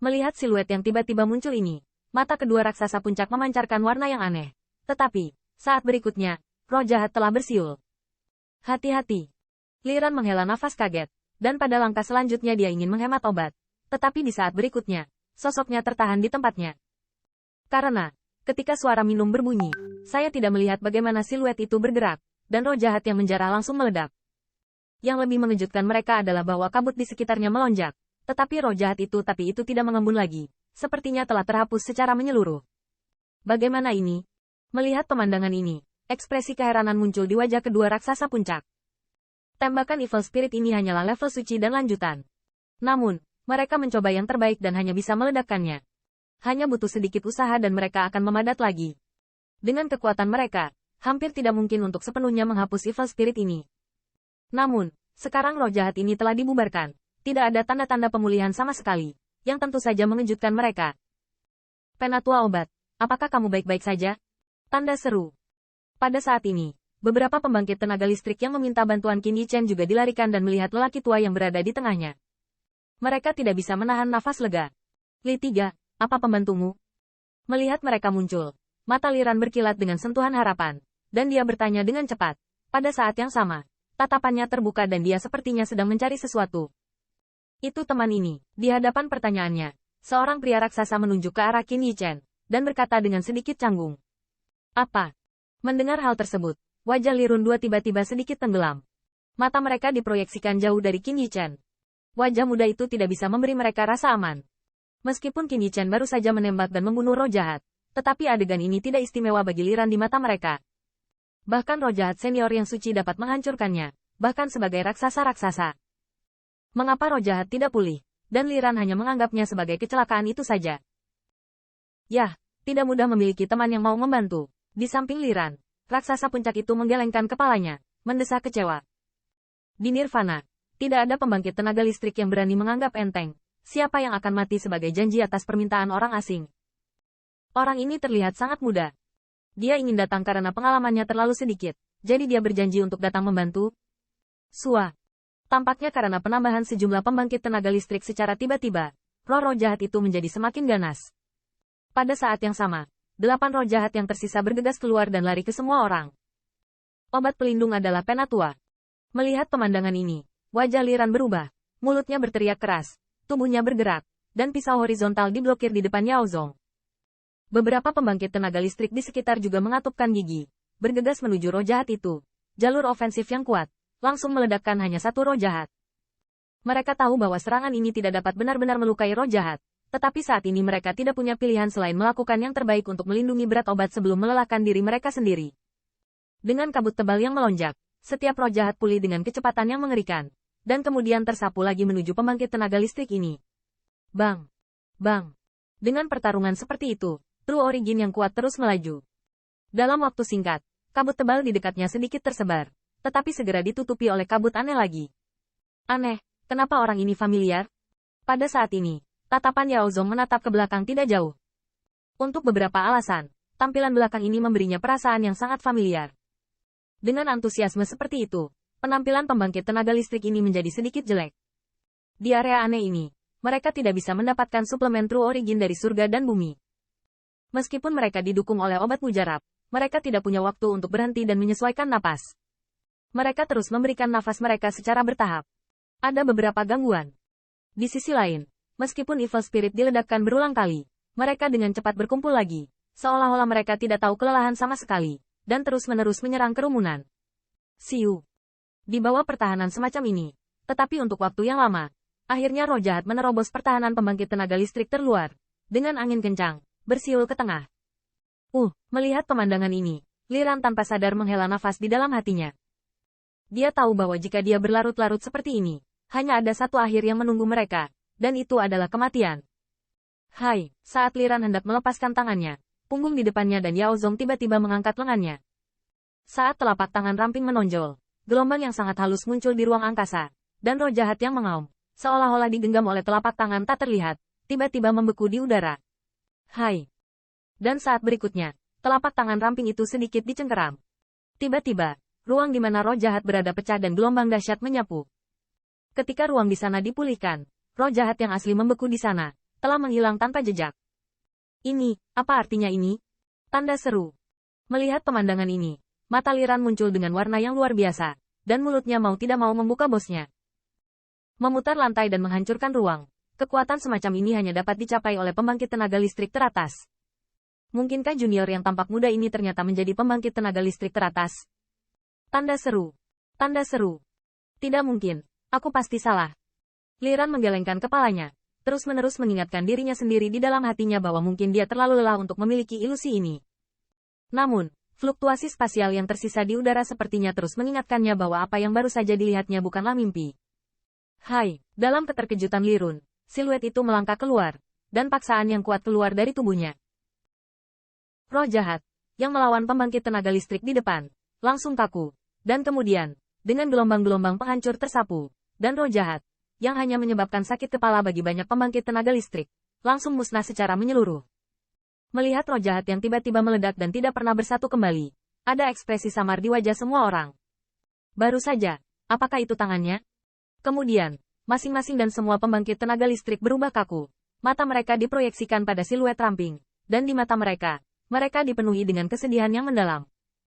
Melihat siluet yang tiba-tiba muncul ini, mata kedua raksasa puncak memancarkan warna yang aneh. Tetapi, saat berikutnya, roh jahat telah bersiul. Hati-hati. Liran menghela nafas kaget, dan pada langkah selanjutnya dia ingin menghemat obat. Tetapi di saat berikutnya, sosoknya tertahan di tempatnya. Karena, ketika suara minum berbunyi, saya tidak melihat bagaimana siluet itu bergerak, dan roh jahat yang menjarah langsung meledak. Yang lebih mengejutkan mereka adalah bahwa kabut di sekitarnya melonjak. Tetapi roh jahat itu tidak mengembun lagi. Sepertinya telah terhapus secara menyeluruh. Bagaimana ini? Melihat pemandangan ini, ekspresi keheranan muncul di wajah kedua raksasa puncak. Tembakan Evil Spirit ini hanyalah level suci dan lanjutan. Namun, mereka mencoba yang terbaik dan hanya bisa meledakkannya. Hanya butuh sedikit usaha dan mereka akan memadat lagi. Dengan kekuatan mereka, hampir tidak mungkin untuk sepenuhnya menghapus Evil Spirit ini. Namun, sekarang roh jahat ini telah dibubarkan. Tidak ada tanda-tanda pemulihan sama sekali, yang tentu saja mengejutkan mereka. Penatua obat, apakah kamu baik-baik saja? Tanda seru. Pada saat ini, beberapa pembangkit tenaga listrik yang meminta bantuan Qin Yichen juga dilarikan dan melihat lelaki tua yang berada di tengahnya. Mereka tidak bisa menahan nafas lega. Li Tiga, apa pembantumu? Melihat mereka muncul, mata Liran berkilat dengan sentuhan harapan, dan dia bertanya dengan cepat. Pada saat yang sama, tatapannya terbuka dan dia sepertinya sedang mencari sesuatu. Itu teman ini. Di hadapan pertanyaannya, seorang pria raksasa menunjuk ke arah Qin Yichen, dan berkata dengan sedikit canggung. Apa? Mendengar hal tersebut, wajah Lirun Dua tiba-tiba sedikit tenggelam. Mata mereka diproyeksikan jauh dari Qin Yichen. Wajah muda itu tidak bisa memberi mereka rasa aman. Meskipun Qin Yichen baru saja menembak dan membunuh roh jahat, tetapi adegan ini tidak istimewa bagi Liran di mata mereka. Bahkan roh jahat senior yang suci dapat menghancurkannya, bahkan sebagai raksasa-raksasa. Mengapa roh jahat tidak pulih, dan Liran hanya menganggapnya sebagai kecelakaan itu saja? Yah, tidak mudah memiliki teman yang mau membantu. Di samping Liran, raksasa puncak itu menggelengkan kepalanya, mendesak kecewa. Di Nirvana, tidak ada pembangkit tenaga listrik yang berani menganggap enteng, siapa yang akan mati sebagai janji atas permintaan orang asing. Orang ini terlihat sangat muda. Dia ingin datang karena pengalamannya terlalu sedikit, jadi dia berjanji untuk datang membantu. Sua. Tampaknya karena penambahan sejumlah pembangkit tenaga listrik secara tiba-tiba, roh-roh jahat itu menjadi semakin ganas. Pada saat yang sama, 8 roh jahat yang tersisa bergegas keluar dan lari ke semua orang. Obat pelindung adalah Penatua. Melihat pemandangan ini, wajah Liran berubah, mulutnya berteriak keras, tubuhnya bergerak, dan pisau horizontal diblokir di depan Yao Zong. Beberapa pembangkit tenaga listrik di sekitar juga mengatupkan gigi, bergegas menuju roh jahat itu. Jalur ofensif yang kuat, langsung meledakkan hanya satu roh jahat. Mereka tahu bahwa serangan ini tidak dapat benar-benar melukai roh jahat, tetapi saat ini mereka tidak punya pilihan selain melakukan yang terbaik untuk melindungi berat obat sebelum melelahkan diri mereka sendiri. Dengan kabut tebal yang melonjak, setiap roh jahat pulih dengan kecepatan yang mengerikan, dan kemudian tersapu lagi menuju pembangkit tenaga listrik ini. Bang! Bang! Dengan pertarungan seperti itu, True Origin yang kuat terus melaju. Dalam waktu singkat, kabut tebal di dekatnya sedikit tersebar, tetapi segera ditutupi oleh kabut aneh lagi. Aneh, kenapa orang ini familiar? Pada saat ini, tatapan Yao Zong menatap ke belakang tidak jauh. Untuk beberapa alasan, tampilan belakang ini memberinya perasaan yang sangat familiar. Dengan antusiasme seperti itu, penampilan pembangkit tenaga listrik ini menjadi sedikit jelek. Di area aneh ini, mereka tidak bisa mendapatkan suplemen True Origin dari surga dan bumi. Meskipun mereka didukung oleh obat mujarab, mereka tidak punya waktu untuk berhenti dan menyesuaikan napas. Mereka terus memberikan nafas mereka secara bertahap. Ada beberapa gangguan. Di sisi lain, meskipun Evil Spirit diledakkan berulang kali, mereka dengan cepat berkumpul lagi, seolah-olah mereka tidak tahu kelelahan sama sekali, dan terus-menerus menyerang kerumunan. Siu. Di bawah pertahanan semacam ini, tetapi untuk waktu yang lama, akhirnya roh jahat menerobos pertahanan pembangkit tenaga listrik terluar. Dengan angin kencang, bersiul ke tengah. Melihat pemandangan ini, Liran tanpa sadar menghela nafas di dalam hatinya. Dia tahu bahwa jika dia berlarut-larut seperti ini, hanya ada satu akhir yang menunggu mereka, dan itu adalah kematian. Hai, saat Liran hendak melepaskan tangannya, punggung di depannya dan Yao Zong tiba-tiba mengangkat lengannya. Saat telapak tangan ramping menonjol, gelombang yang sangat halus muncul di ruang angkasa, dan roh jahat yang mengaum, seolah-olah digenggam oleh telapak tangan tak terlihat, tiba-tiba membeku di udara. Hai. Dan saat berikutnya, telapak tangan ramping itu sedikit dicengkeram. Tiba-tiba, ruang di mana roh jahat berada pecah dan gelombang dahsyat menyapu. Ketika ruang di sana dipulihkan, roh jahat yang asli membeku di sana, telah menghilang tanpa jejak. Ini, apa artinya ini? Tanda seru. Melihat pemandangan ini, mata Liran muncul dengan warna yang luar biasa, dan mulutnya mau tidak mau membuka bosnya. Memutar lantai dan menghancurkan ruang. Kekuatan semacam ini hanya dapat dicapai oleh pembangkit tenaga listrik teratas. Mungkinkah junior yang tampak muda ini ternyata menjadi pembangkit tenaga listrik teratas? Tanda seru. Tanda seru. Tidak mungkin. Aku pasti salah. Liran menggelengkan kepalanya, terus-menerus mengingatkan dirinya sendiri di dalam hatinya bahwa mungkin dia terlalu lelah untuk memiliki ilusi ini. Namun, fluktuasi spasial yang tersisa di udara sepertinya terus mengingatkannya bahwa apa yang baru saja dilihatnya bukanlah mimpi. Hai, dalam keterkejutan Lirun, siluet itu melangkah keluar, dan paksaan yang kuat keluar dari tubuhnya. Roh jahat, yang melawan pembangkit tenaga listrik di depan, langsung kaku, dan kemudian, dengan gelombang-gelombang penghancur tersapu, dan roh jahat, yang hanya menyebabkan sakit kepala bagi banyak pembangkit tenaga listrik, langsung musnah secara menyeluruh. Melihat roh jahat yang tiba-tiba meledak dan tidak pernah bersatu kembali, ada ekspresi samar di wajah semua orang. Baru saja, apakah itu tangannya? Kemudian, masing-masing dan semua pembangkit tenaga listrik berubah kaku, mata mereka diproyeksikan pada siluet ramping, dan di mata mereka dipenuhi dengan kesedihan yang mendalam.